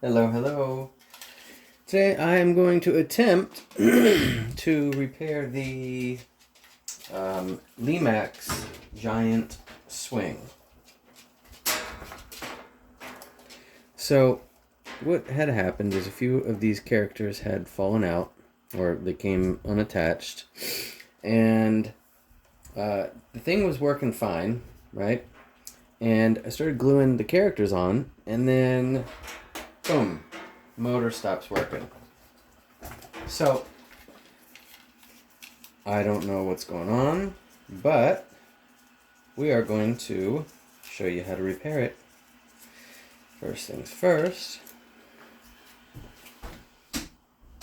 Hello, hello. Today I am going to attempt to repair the Lemax giant swing. So what had happened is a few of these characters had fallen out, or they came unattached, and the thing was working fine, right? And I started gluing the characters on, and then boom, motor stops working. So I don't know what's going on, but we are going to show you how to repair it. First things first,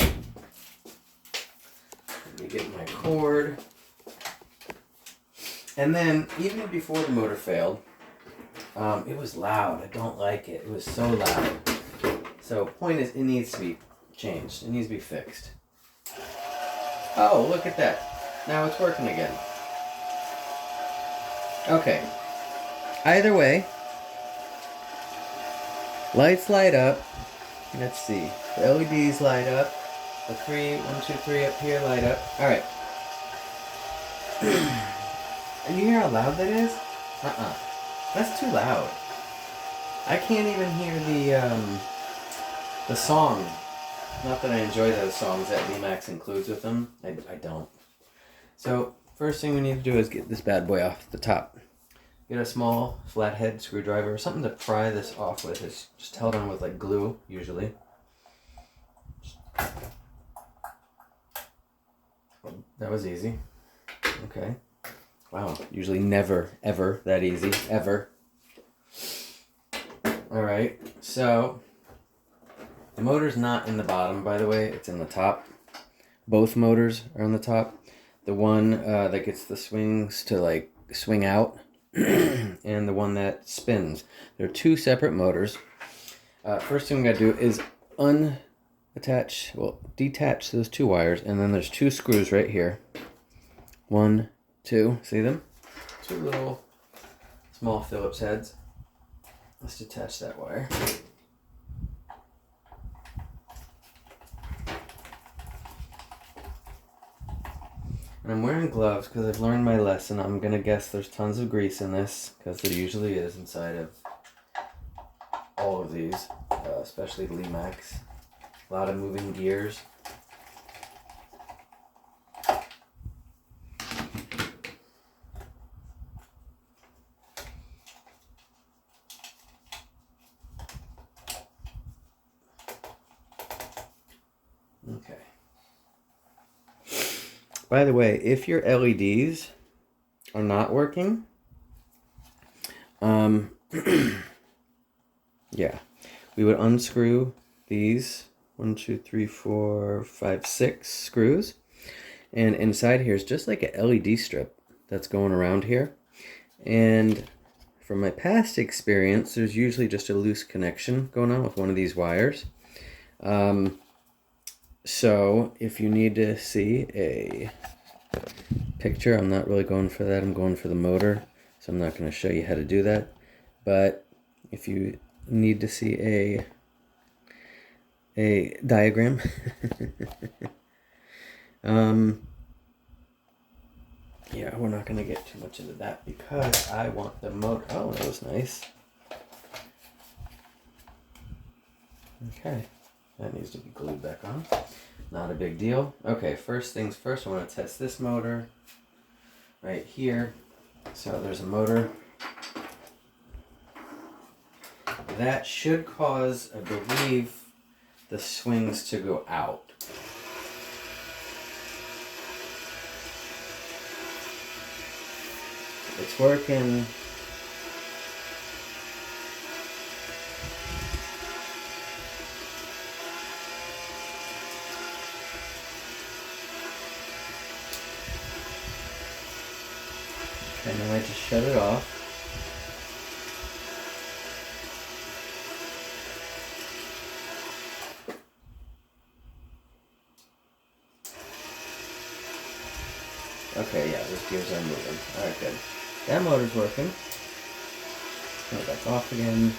let me get my cord. And then, even before the motor failed, it was loud. I don't like it. It was so loud. So, point is, it needs to be changed. It needs to be fixed. Oh, look at that. Now it's working again. Okay. Either way, lights light up. Let's see. The LEDs light up. The 1, 2, 3 up here light up. Alright. And you hear how loud that is? That's too loud. I can't even hear the song. Not that I enjoy those songs that Lemax includes with them. I don't. So, first thing we need to do is get this bad boy off the top. Get a small flathead screwdriver or something to pry this off with. It's just held on with like glue, usually. That was easy. Okay. Wow, usually never, ever that easy, ever. Alright, so the motor's not in the bottom, by the way, it's in the top. Both motors are on the top. The one that gets the swings to like swing out and the one that spins. They're two separate motors. First thing we gotta do is detach those two wires, and then there's two screws right here. 1, 2, see them? Two little small Phillips heads. Let's detach that wire. And I'm wearing gloves because I've learned my lesson. I'm going to guess there's tons of grease in this, because there usually is inside of all of these, especially the Lemax. A lot of moving gears. Okay. By the way, if your LEDs are not working, yeah, we would unscrew these 1, 2, 3, 4, 5, 6 screws, and inside here is just like a LED strip that's going around here. And from my past experience, there's usually just a loose connection going on with one of these wires. So if you need to see a picture, I'm not really going for that. I'm going for the motor, so I'm not going to show you how to do that. But if you need to see a diagram, yeah, we're not going to get too much into that because I want the motor. Oh, that was nice. Okay. That needs to be glued back on. Not a big deal. Okay, first things first, I want to test this motor right here. So there's a motor. That should cause, I believe, the swings to go out. It's working. And then I just shut it off. Okay, yeah, those gears are moving. Alright, good. That motor's working. Turn it back off again.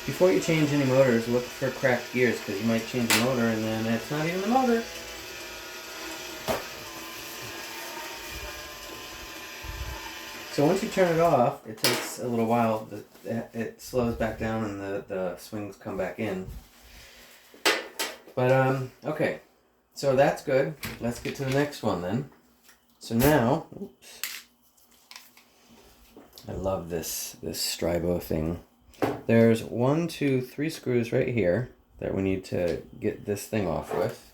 Before you change any motors, look for cracked gears because you might change the motor and then it's not even the motor. So once you turn it off, it takes a little while. It slows back down and the swings come back in. But, okay. So that's good. Let's get to the next one then. So now, oops. I love this Stribo thing. There's 1, 2, 3 screws right here that we need to get this thing off with.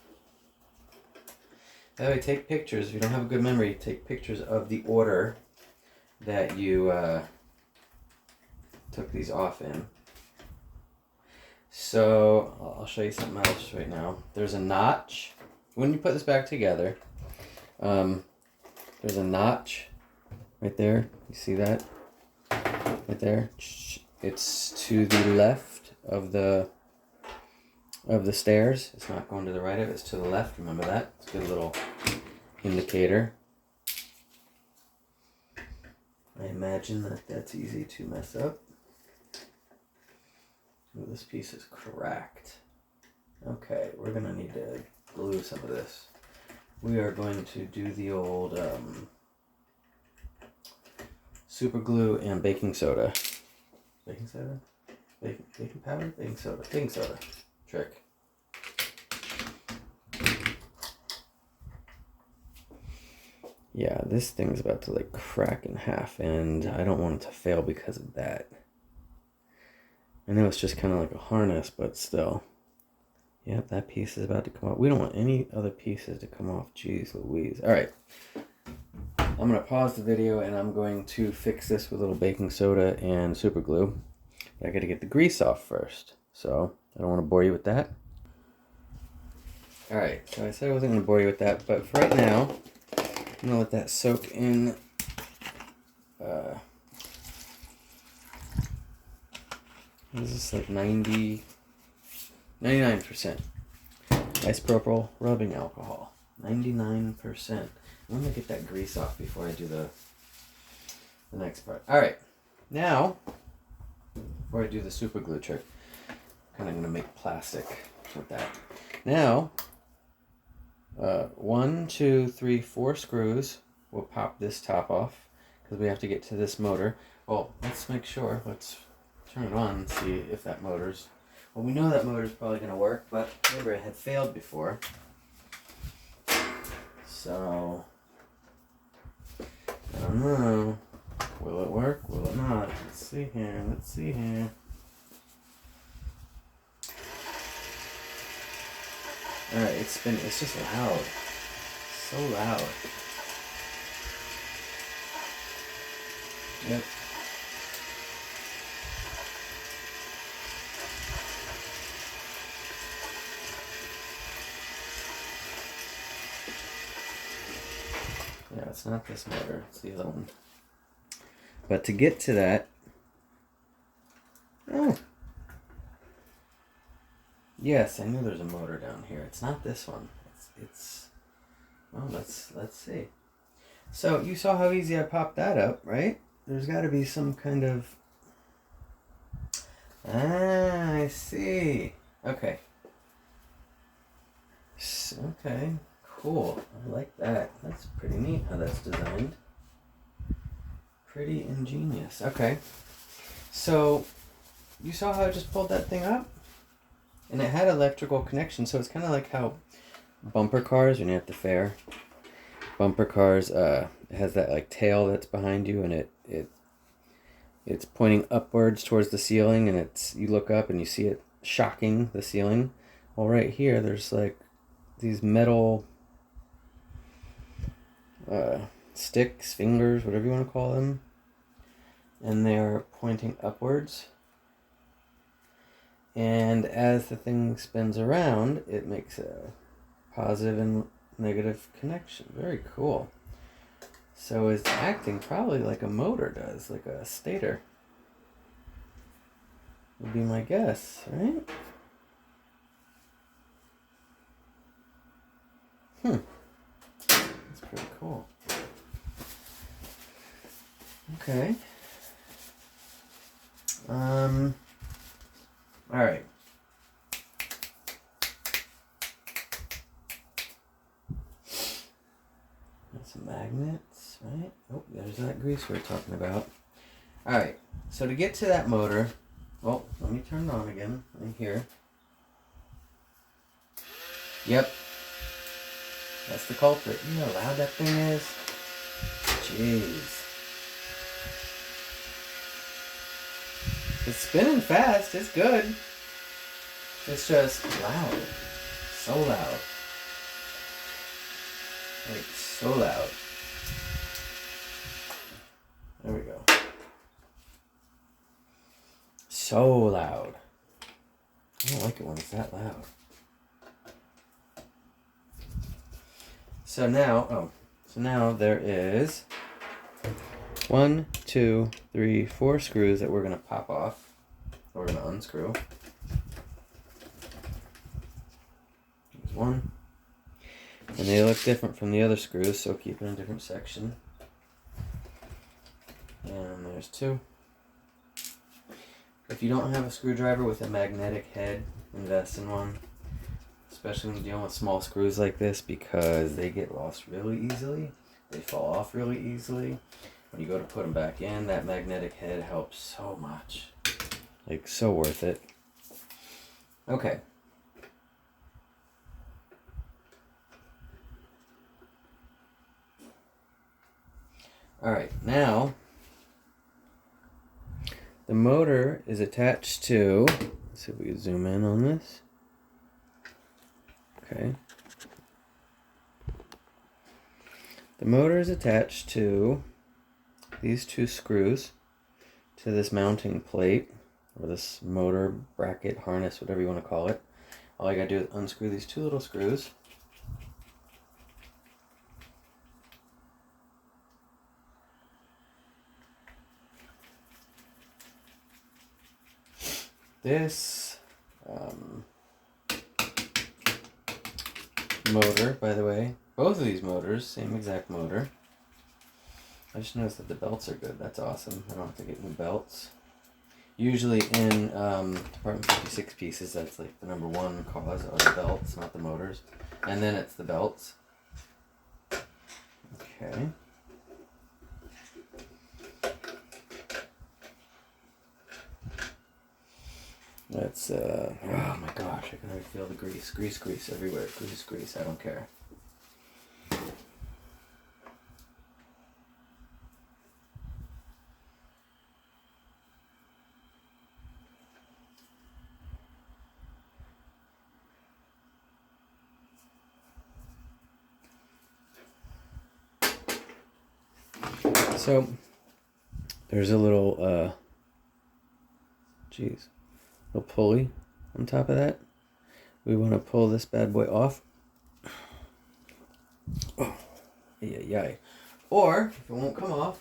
That way, take pictures. If you don't have a good memory, take pictures of the order that you took these off in. So I'll show you something else right now. There's a notch. When you put this back together, there's a notch right there. You see that? Right there. It's to the left of the stairs. It's not going to the right of it. It's to the left. Remember that? It's a good little indicator. I imagine that that's easy to mess up. Ooh, this piece is cracked. Okay, we're going to need to glue some of this. We are going to do the old super glue and baking soda. Baking soda? Baking powder? Baking soda. Baking soda. Trick. Yeah, this thing's about to like crack in half and I don't want it to fail because of that. I know it's just kind of like a harness, but still. Yep, that piece is about to come off. We don't want any other pieces to come off. Jeez Louise. Alright. I'm going to pause the video and I'm going to fix this with a little baking soda and super glue. But I got to get the grease off first. So, I don't want to bore you with that. Alright, so I said I wasn't going to bore you with that, but for right now, I'm going to let that soak in. This is like 99% isopropyl rubbing alcohol. 99%. I'm going to get that grease off before I do the next part. Alright, now, before I do the super glue trick, I'm kind of going to make plastic with that. Now, 1, 2, 3, 4 screws will pop this top off because we have to get to this motor. Well, let's make sure. Let's turn it on and see if that motor's... Well, we know that motor's probably going to work, but remember it had failed before. So, I don't know. Will it work? Will it not? Let's see here. Let's see here. Alright, it's spinning. It's just loud. So loud. Yep. Yeah, it's not this motor. It's the other one. But to get to that... Oh! Yes, I knew there's a motor down here. It's not this one. It's well, let's see. So, you saw how easy I popped that up, right? There's got to be some kind of... Ah, I see. Okay. Okay, cool. I like that. That's pretty neat how that's designed. Pretty ingenious. Okay. So, you saw how I just pulled that thing up? And it had electrical connection, so it's kind of like how bumper cars, when you're at the fair, bumper cars, it has that like tail that's behind you, and it's pointing upwards towards the ceiling, and you look up and you see it shocking the ceiling. Well, right here, there's like these metal sticks, fingers, whatever you want to call them, and they're pointing upwards. And as the thing spins around, it makes a positive and negative connection. Very cool. So it's acting probably like a motor does, like a stator. Would be my guess, right? That's pretty cool. Okay. Alright. Some magnets, right? Oh, there's that grease we were talking about. Alright, so to get to that motor, well, let me turn it on again, right here. Yep. That's the culprit. You know how loud that thing is? Jeez. It's spinning fast, it's good. It's just loud. So loud. Like, so loud. There we go. So loud. I don't like it when it's that loud. So now there is 1, 2, 3, 4 screws that we're gonna pop off. We're gonna unscrew. There's one. And they look different from the other screws, so keep it in a different section. And there's 2. If you don't have a screwdriver with a magnetic head, invest in one. Especially when you're dealing with small screws like this, because they get lost really easily. They fall off really easily. When you go to put them back in, that magnetic head helps so much. Like, so worth it. Okay. Alright, now the motor is attached to, let's see if we can zoom in on this. Okay. The motor is attached to these 2 screws to this mounting plate, or this motor bracket, harness, whatever you want to call it. All I gotta do is unscrew these 2 little screws. This motor, by the way, both of these motors, same exact motor. I just noticed that the belts are good. That's awesome. I don't have to get new belts. Usually in Department 56 pieces, that's like the number 1 cause are the belts, not the motors. And then it's the belts. Okay. That's, oh my gosh, I can already feel the grease. Grease everywhere. Grease, I don't care. So, there's a little, little pulley on top of that. We want to pull this bad boy off. Oh, yeah. Or, if it won't come off,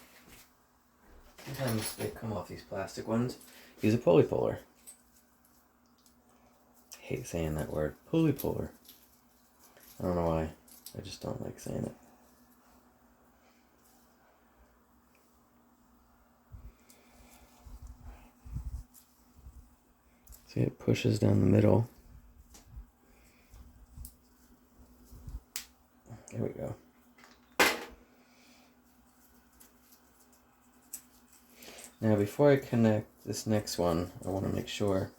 sometimes they come off these plastic ones, use a pulley puller. I hate saying that word. Pulley puller. I don't know why. I just don't like saying it. See, it pushes down the middle. There we go. Now, before I connect this next one, I want to make sure.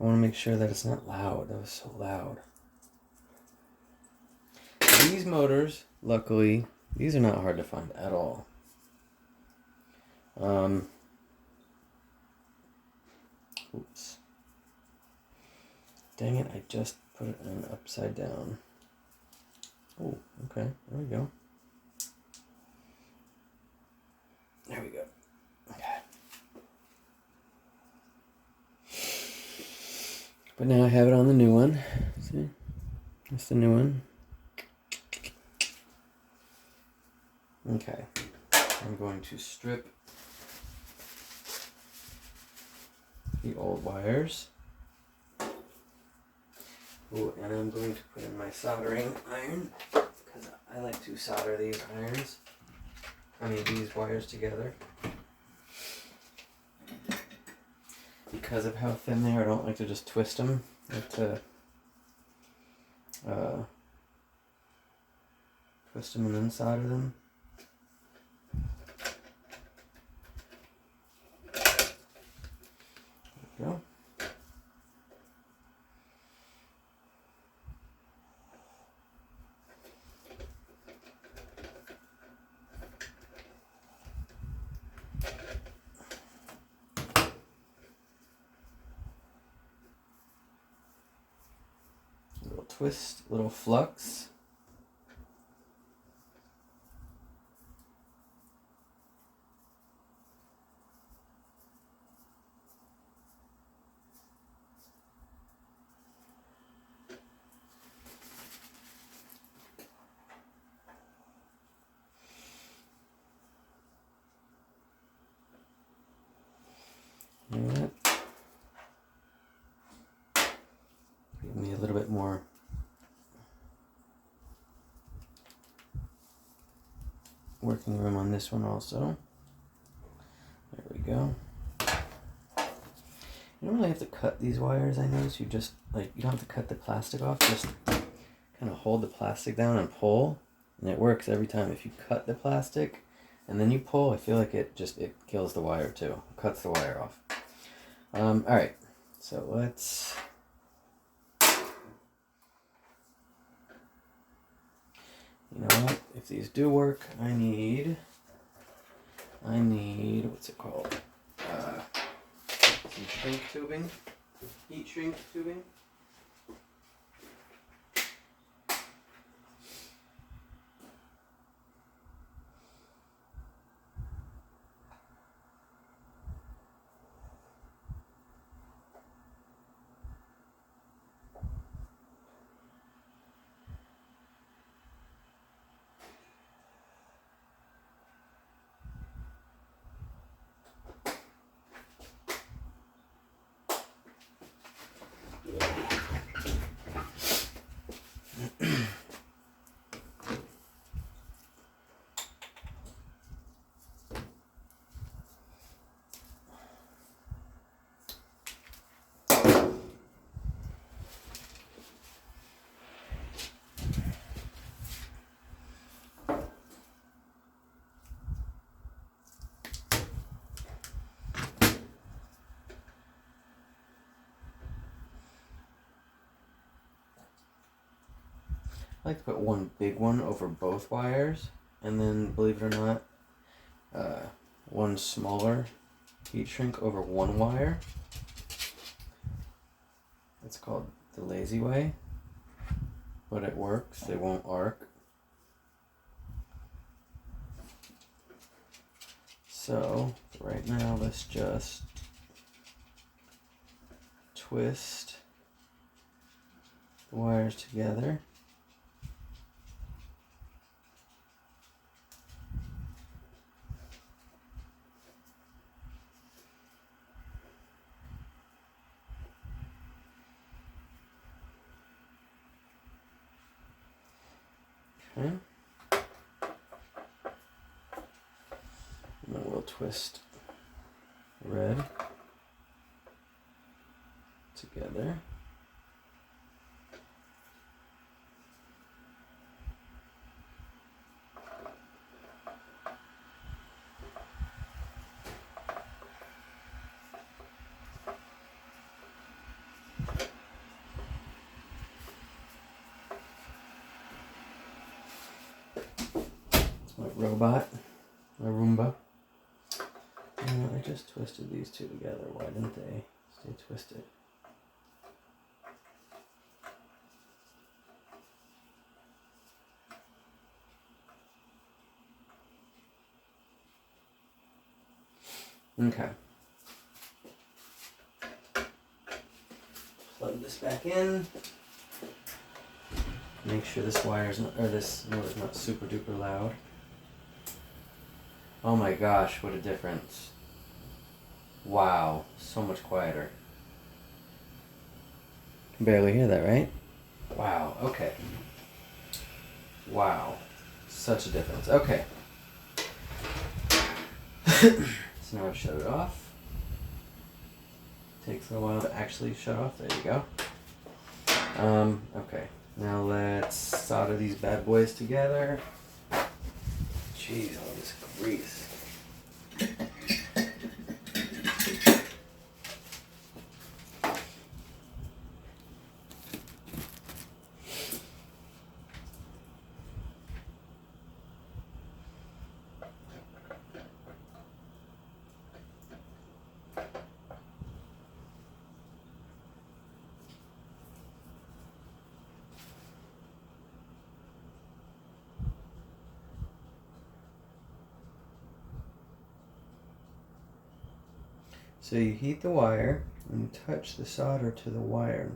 I want to make sure that it's not loud. That was so loud. These motors, luckily, these are not hard to find at all. Oops. Dang it, I just put it in upside down. Oh, okay, there we go. There we go. Okay. But now I have it on the new one. See? That's the new one. Okay. I'm going to strip the old wires. Ooh, and I'm going to put in my soldering iron, because I like to solder these irons. any of these wires together. Because of how thin they are, I don't like to just twist them. I like to twist them on the inside of them. There we go. Little twist, little flux. Alright. Give me a little bit more working room on this one also. There we go. You don't really have to cut these wires, I notice. You just, like, you don't have to cut the plastic off. Just kind of hold the plastic down and pull. And it works every time. If you cut the plastic and then you pull, I feel like it kills the wire too. It cuts the wire off. Alright, so let's... You know what? If these do work, I need, what's it called? Some shrink tubing, heat shrink tubing. I like to put one big one over both wires, and then, believe it or not, one smaller heat shrink over one wire. It's called the lazy way, but it works. They won't arc. So, right now, let's just twist the wires together. Okay. And then we'll twist red together. Robot, a Roomba. I just twisted these two together. Why didn't they stay twisted? Okay. Plug this back in. Make sure this wire's not, or this motor's not super duper loud. Oh my gosh, what a difference. Wow, so much quieter. Can barely hear that, right? Wow, okay. Wow, such a difference. Okay. So now I've shut it off. Takes a little while to actually shut off. There you go. Okay, now let's solder these bad boys together. Jeez, all this grease. So you heat the wire and you touch the solder to the wire,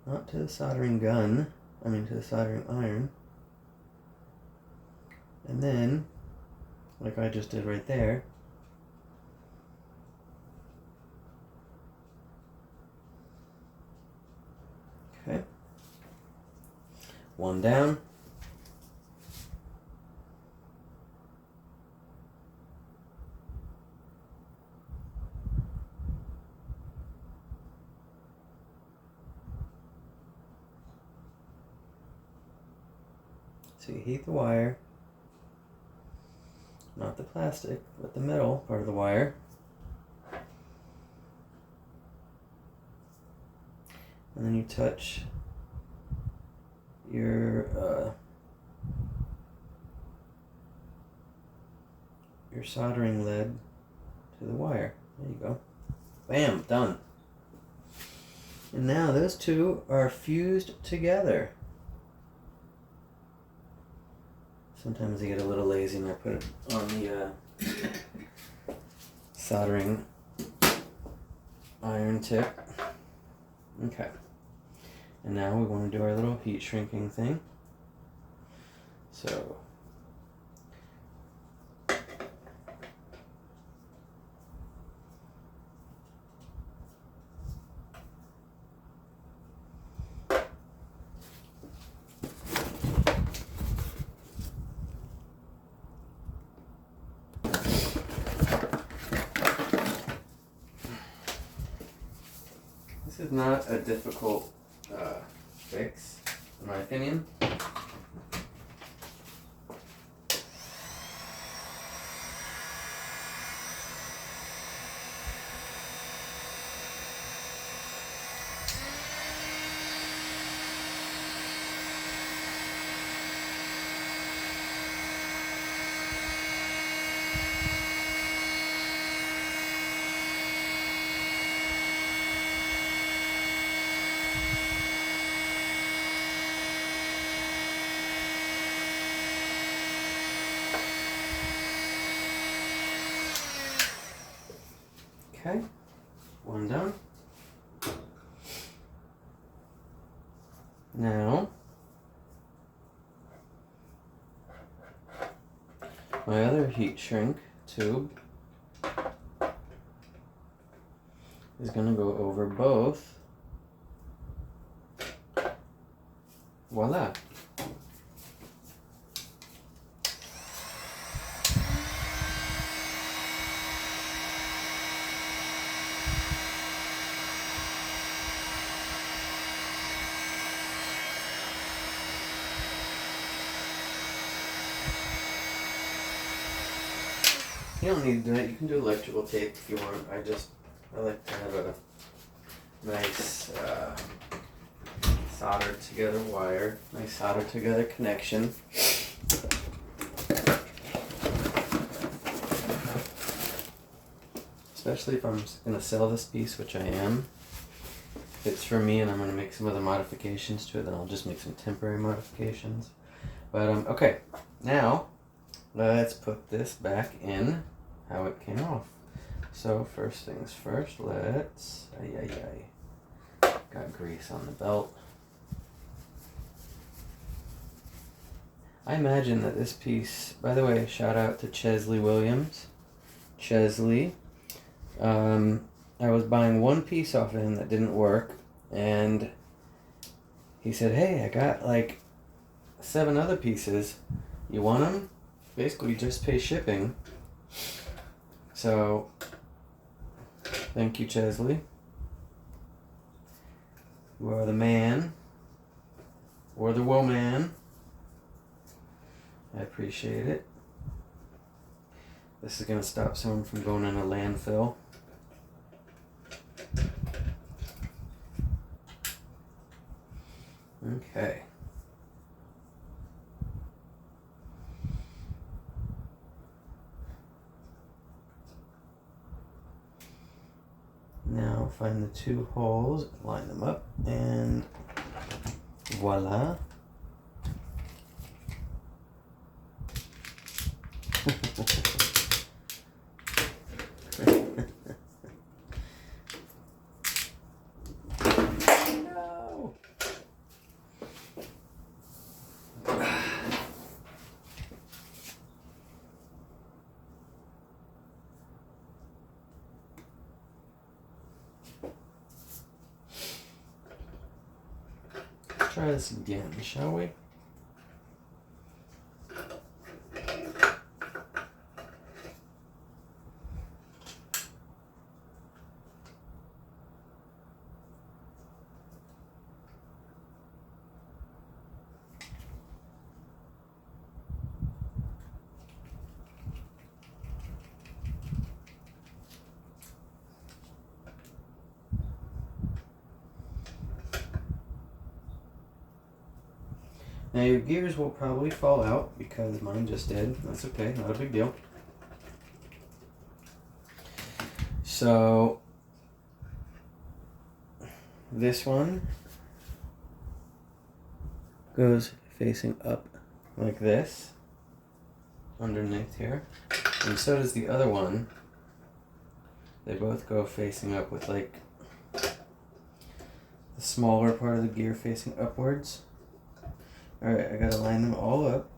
not to the soldering gun, to the soldering iron. And then, like I just did right there, okay, one down. So you heat the wire, not the plastic, but the metal part of the wire. And then you touch your soldering lead to the wire. There you go. Bam, done. And now those two are fused together. Sometimes I get a little lazy and I put it on the soldering iron tip. Okay. And now we want to do our little heat shrinking thing. So this is not a difficult fix, in my opinion. Okay, one done. Now, my other heat shrink tube is going to go over both. Voila. You don't need to do it. You can do electrical tape if you want. I like to have a nice soldered together wire, nice soldered together connection. Especially if I'm going to sell this piece, which I am. If it's for me and I'm going to make some other modifications to it, then I'll just make some temporary modifications. But okay, now let's put this back in how it came off. So first things first, let's, got grease on the belt. I imagine that this piece, by the way, shout out to Chesley Williams. Chesley. I was buying one piece off of him that didn't work, and he said, hey, I got like 7 other pieces. You want them? Basically, just pay shipping. So, thank you, Chesley. You are the man, or the woman. I appreciate it. This is going to stop someone from going in a landfill. Okay. Now find the two holes, line them up, and voila. No. Let's try this again, shall we? Now your gears will probably fall out because mine just did. That's okay, not a big deal. So this one goes facing up like this underneath here, and so does the other one. They both go facing up with like the smaller part of the gear facing upwards. Alright, I gotta line them all up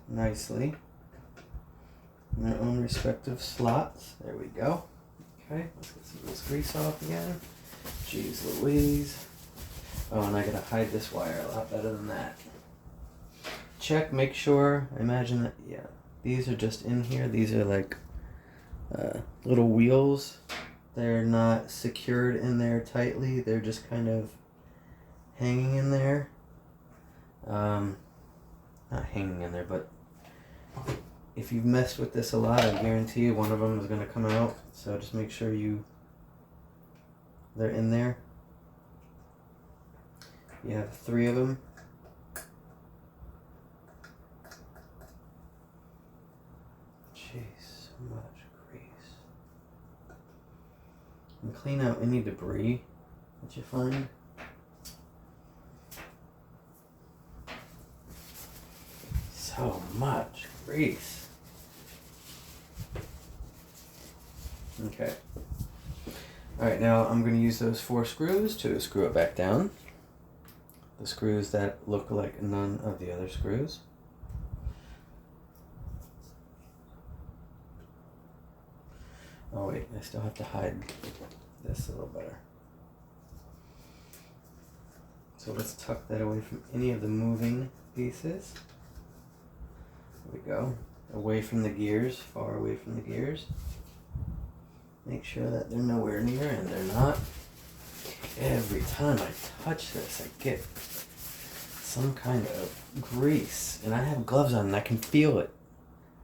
nicely in their own respective slots. There we go. Okay, let's get some of this grease off again. Jeez Louise. Oh, and I gotta hide this wire a lot better than that. Check, make sure, I imagine that, yeah, these are just in here. These are like little wheels. They're not secured in there tightly. They're just kind of hanging in there. Not hanging in there, but if you've messed with this a lot, I guarantee you one of them is going to come out. So just make sure they're in there. You have 3 of them. Jeez, so much grease. And clean out any debris that you find. So much grease. Okay. Alright, now I'm going to use those 4 screws to screw it back down. The screws that look like none of the other screws. Oh wait, I still have to hide this a little better. So let's tuck that away from any of the moving pieces. There we go. Away from the gears, far away from the gears. Make sure that they're nowhere near, and they're not. Every time I touch this, I get some kind of grease. And I have gloves on and I can feel it.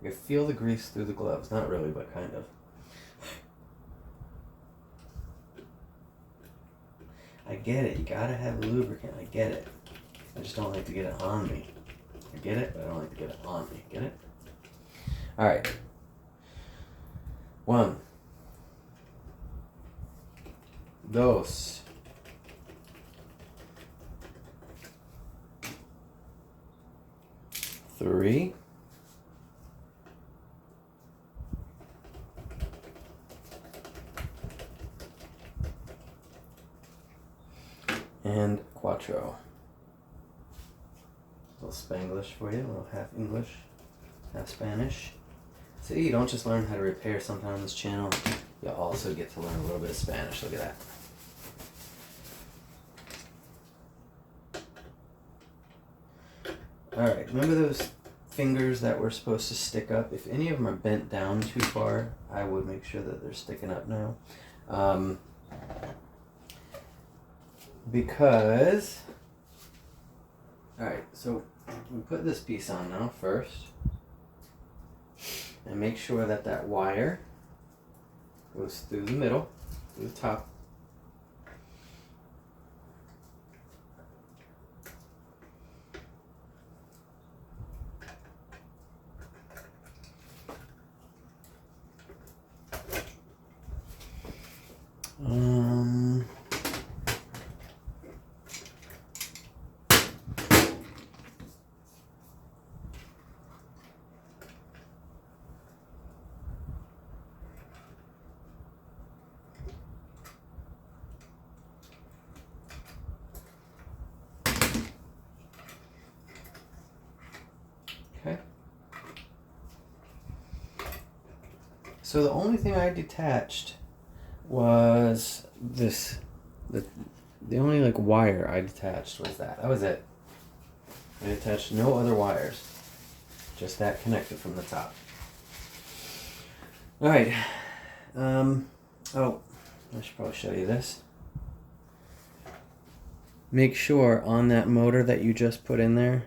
I can feel the grease through the gloves. Not really, but kind of. I get it. You gotta have lubricant. I get it. I just don't like to get it on me. I get it, but I don't like to get it on me. Get it? Alright. 1. 2. 3. 4. A little Spanglish for you, a little half English, half Spanish. See, you don't just learn how to repair something on this channel, you also get to learn a little bit of Spanish. Look at that. Alright, remember those fingers that were supposed to stick up, if any of them are bent down too far, I would make sure that they're sticking up now. Because, alright, so we put this piece on now first. And make sure that that wire goes through the middle, through the top. Okay. So the only thing I detached was this, the only like wire I detached was that. That was it. I attached no other wires. Just that connected from the top. Alright. Oh, I should probably show you this. Make sure on that motor that you just put in there,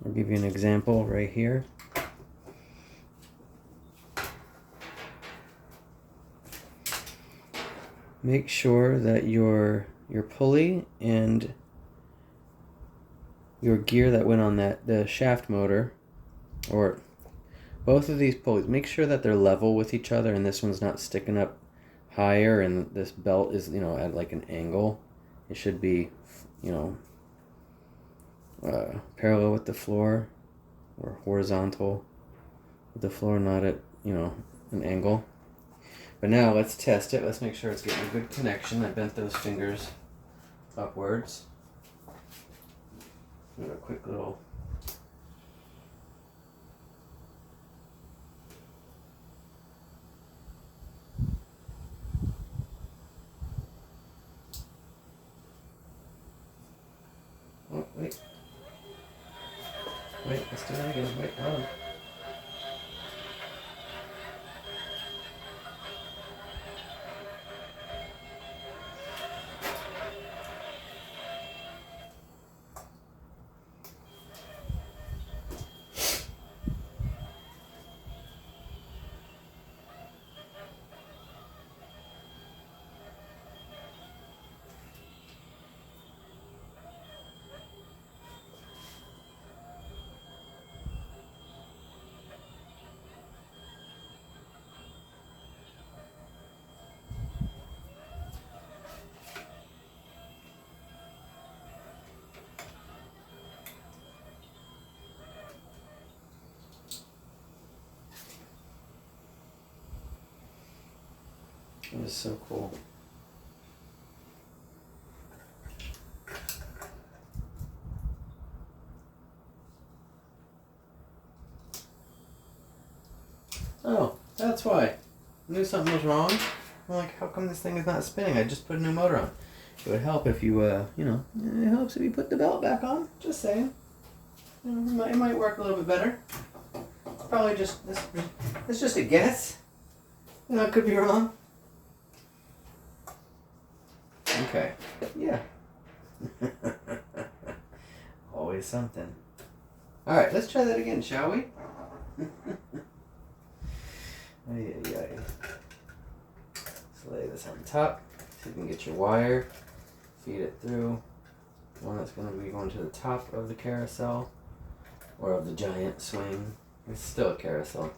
I'll give you an example right here. Make sure that your pulley and your gear that went on the shaft motor, or both of these pulleys, make sure that they're level with each other and this one's not sticking up higher and this belt is, you know, at like an angle. It should be, you know, parallel with the floor or horizontal with the floor, not at, you know, an angle. But now let's test it. Let's make sure it's getting a good connection. I bent those fingers upwards. Do a quick little. Oh, wait. Wait, let's do that again. Wait, hold on. It was so cool. Oh, that's why. I knew something was wrong. I'm like, how come this thing is not spinning? I just put a new motor on. It would help if you, you know, it helps if you put the belt back on. Just saying. You know, it might work a little bit better. Probably just, it's just a guess. You know, it could be wrong. Okay. Yeah. Always something. Alright, let's try that again, shall we? Let's lay this on top so you can get your wire, feed it through. One that's going to be going to the top of the carousel or of the giant swing. It's still a carousel.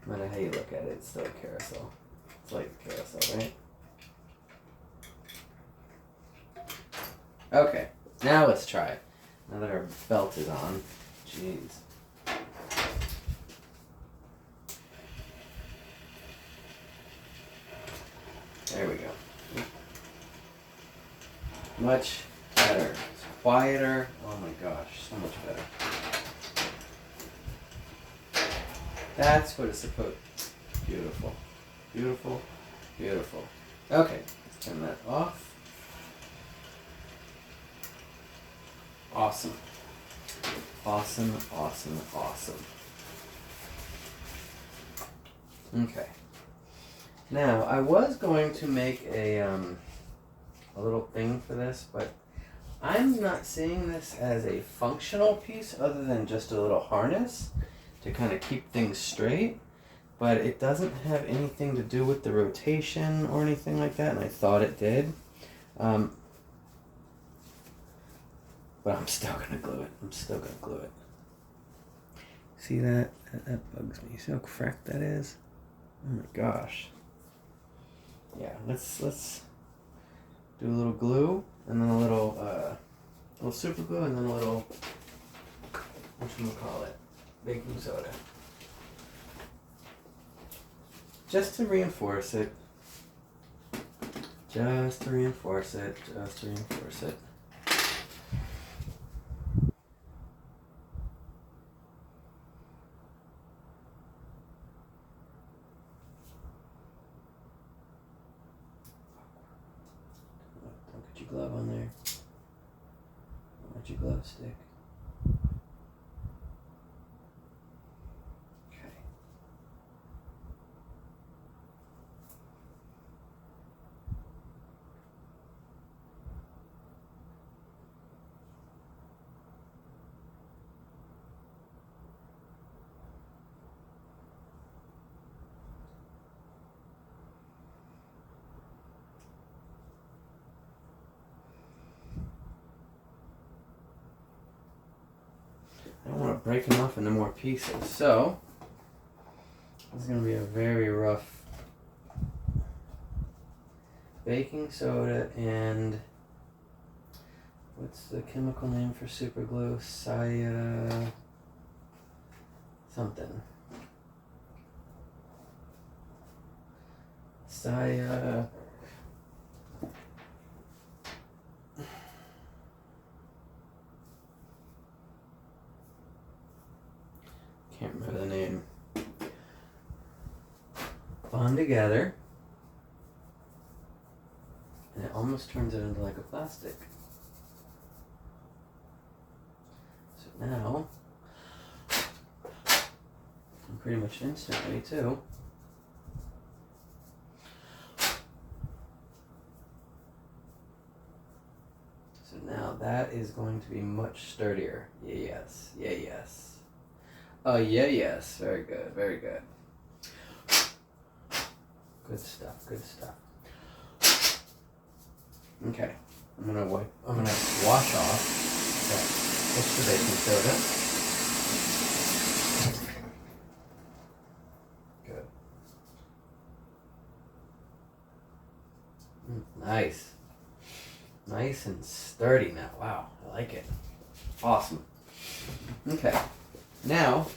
No matter how you look at it, it's still a carousel. It's like a carousel, right? Okay, now let's try it. Now that our belt is on. Jeez. There we go. Much better. It's quieter. Oh my gosh, so much better. That's what it's supposed to be. Beautiful. Beautiful. Beautiful. Okay, let's turn that off. Awesome. Awesome, awesome, awesome. Okay. Now, I was going to make a little thing for this, but I'm not seeing this as a functional piece other than just a little harness to kind of keep things straight. But it doesn't have anything to do with the rotation or anything like that, and I thought it did. But I'm still going to glue it. See that? That bugs me. See how cracked that is? Oh my gosh. Yeah, let's do a little glue, and then a little super glue, and then a little, whatchamacallit, baking soda. Just to reinforce it. Just to reinforce it. Don't get your glove on there. Don't let your glove stick. Okay. I don't want to break them off into more pieces, so this is going to be a very rough baking soda and what's the chemical name for super glue? Something. Can't remember the name. Bond together, and it almost turns it into like a plastic. So now, and pretty much instantly too, so now that is going to be much sturdier. Yes. Yes. Very good. Good stuff. Okay, I'm gonna wash off that extra baking soda. Good. Nice and sturdy now. Wow, I like it. Awesome. Okay, now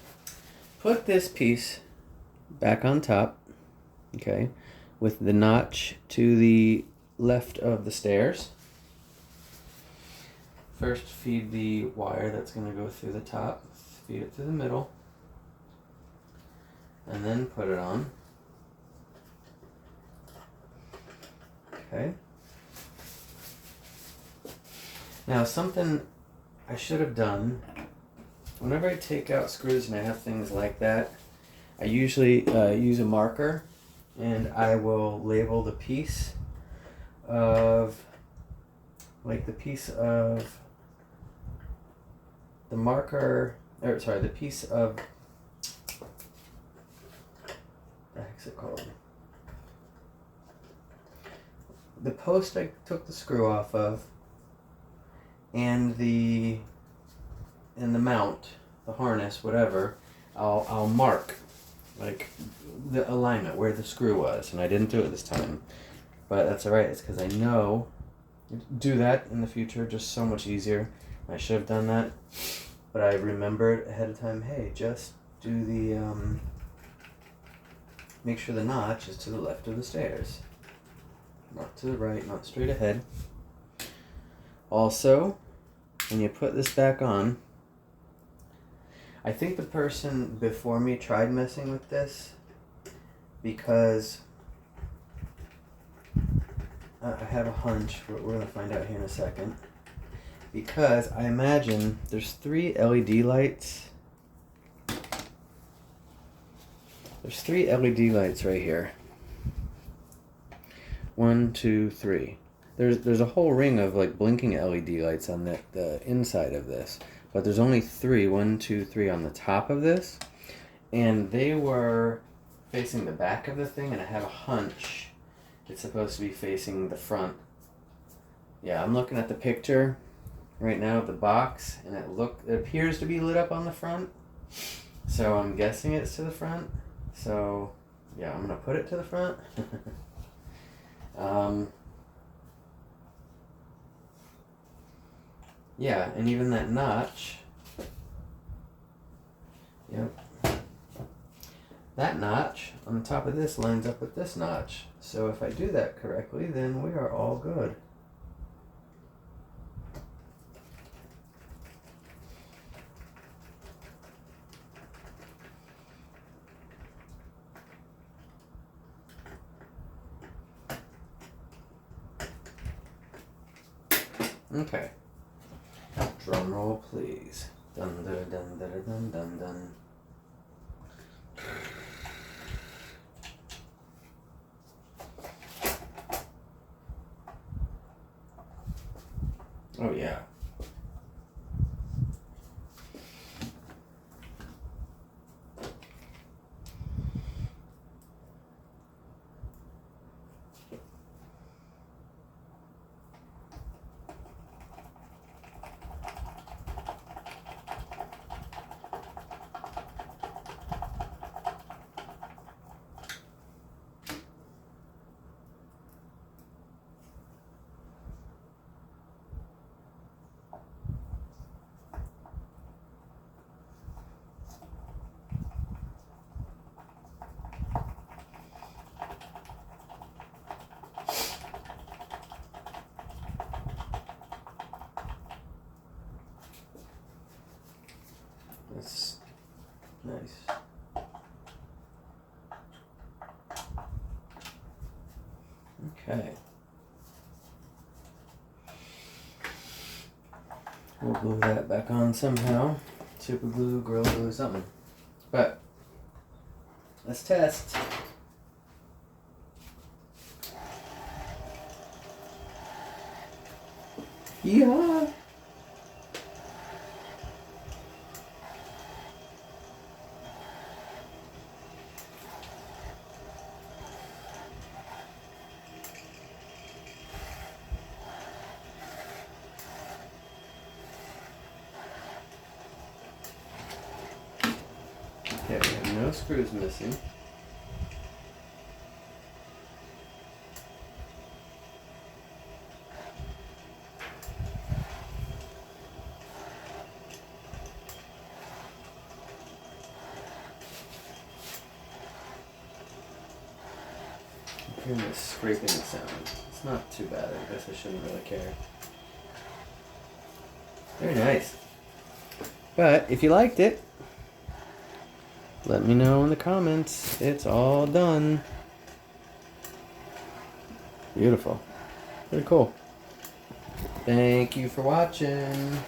put this piece back on top. Okay, with the notch to the left of the stairs. First, feed the wire that's going to go through the top. Feed it through the middle. And then put it on. Okay. Now, something I should have done, whenever I take out screws and I have things like that, I usually use a marker, and I will label the piece of, the marker, the piece of, what the heck's it called? The post I took the screw off of, and the mount, the harness, whatever, I'll mark like the alignment where the screw was, and I didn't do it this time, but that's alright. It's because I know do that in the future just so much easier. I should have done that, but I remembered ahead of time, hey, just do the make sure the notch is to the left of the stairs, not to the right, not straight ahead. Also, when you put this back on, I think the person before me tried messing with this because I have a hunch, we're going to find out here in a second, because I imagine there's 3 LED lights. There's 3 LED lights right here. 1, 2, 3. There's a whole ring of like blinking LED lights on the inside of this, but there's only 3. 1, 2, 3 on the top of this, and they were facing the back of the thing, and I have a hunch it's supposed to be facing the front. Yeah, I'm looking at the picture right now of the box, and it appears to be lit up on the front, so I'm guessing it's to the front. So yeah, I'm gonna put it to the front. Yeah, and even that notch. Yep. That notch on the top of this lines up with this notch. So if I do that correctly, then we are all good. Okay. Drum roll, please. Dun dun dun dun dun dun dun. Oh yeah. That's nice. Okay. We'll glue that back on somehow. Super glue, Gorilla Glue, something. But let's test. Yeah. Okay, we have no screws missing. I'm hearing this scraping sound. It's not too bad. I guess I shouldn't really care. Very nice. But if you liked it, let me know in the comments. It's all done. Beautiful. Pretty cool. Thank you for watching.